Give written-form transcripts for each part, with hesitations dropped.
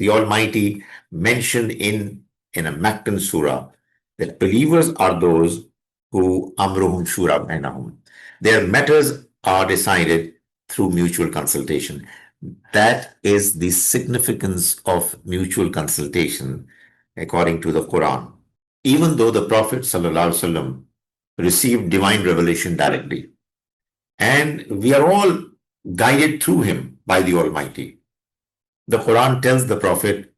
the Almighty mentioned in a Meccan surah that believers are those who amruhum shura bainahum. Their matters are decided through mutual consultation. That is the significance of mutual consultation according to the Quran. Even though the Prophet ﷺ received divine revelation directly, and we are all guided through him by the Almighty. The Quran tells the Prophet,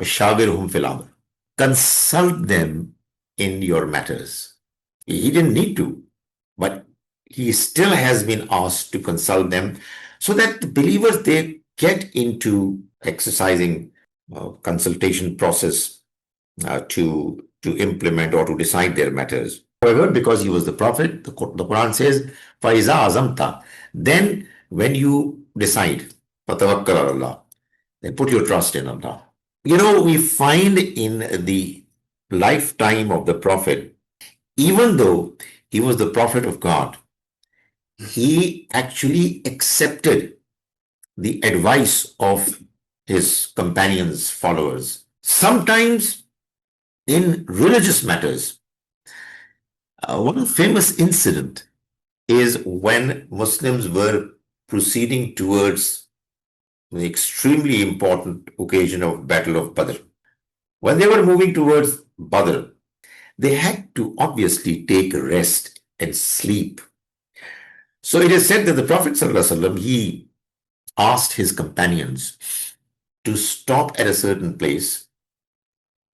"Shawirhum fil amr." Consult them in your matters. He didn't need to, but he still has been asked to consult them so that the believers, they get into exercising consultation process to implement or to decide their matters. However, because he was the Prophet, the Quran says, "Faiza azamta." Then when you decide, "Fatawakkal ala Allah," then put your trust in Allah. We find in the lifetime of the Prophet, even though he was the Prophet of God, he actually accepted the advice of his companions, followers. Sometimes in religious matters, one famous incident is when Muslims were proceeding towards the extremely important occasion of Battle of Badr. When they were moving towards Badr, they had to obviously take rest and sleep. So it is said that the Prophet ﷺ, he asked his companions to stop at a certain place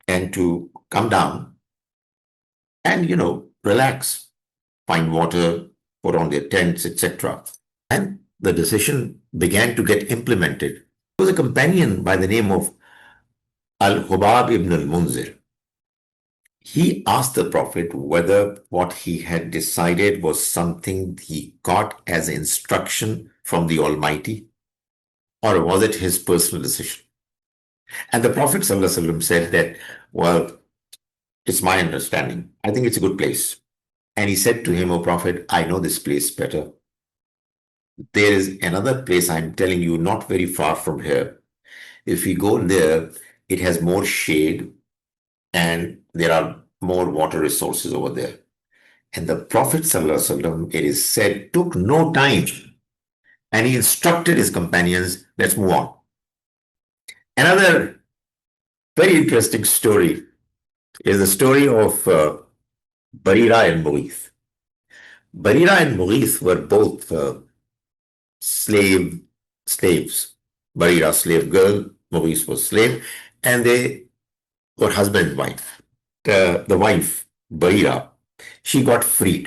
and to come down and, relax, find water, put on their tents, etc. And the decision began to get implemented. There was a companion by the name of Al-Hubab ibn al-Munzir. He asked the Prophet whether what he had decided was something he got as instruction from the Almighty, or was it his personal decision? And the Prophet ﷺ said that, well, it's my understanding. I think it's a good place. And he said to him, "O Prophet, I know this place better. There is another place I'm telling you not very far from here. If we go there, it has more shade and there are more water resources over there." And the Prophet ﷺ, it is said, took no time and he instructed his companions, "Let's move on." Another very interesting story is the story of Barira and Mughith. Barira and Mughith were both slaves. Barira, slave girl, Mughith was slave, and they were husband and wife. The wife, Barira, she got freed.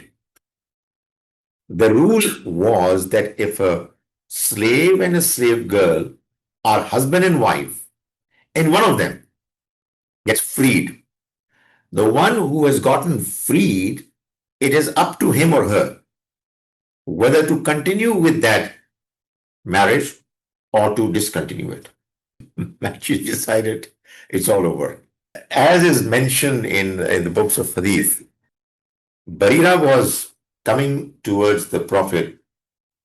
The rule was that if a slave and a slave girl are husband and wife, and one of them gets freed, the one who has gotten freed, it is up to him or her whether to continue with that marriage or to discontinue it. And she decided it's all over. As is mentioned in the books of Hadith, Barira was coming towards the Prophet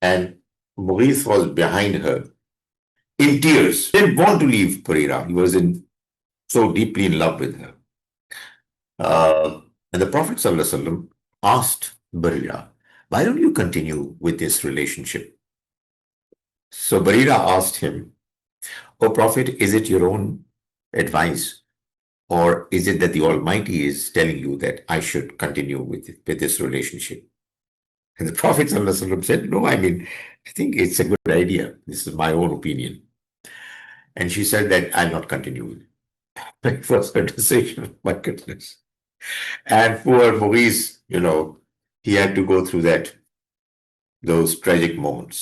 and Mughith was behind her in tears. He didn't want to leave Barira. He was so deeply in love with her. And the Prophet ﷺ asked Barira, "Why don't you continue with this relationship?" So Barira asked him, "O Prophet, is it your own advice? Or is it that the Almighty is telling you that I should continue with this relationship?" And the Prophet ﷺ said, "No, I think it's a good idea. This is my own opinion." And she said that, "I'll not continue with it." It was her decision, my goodness. And poor Mughith, he had to go through those tragic moments.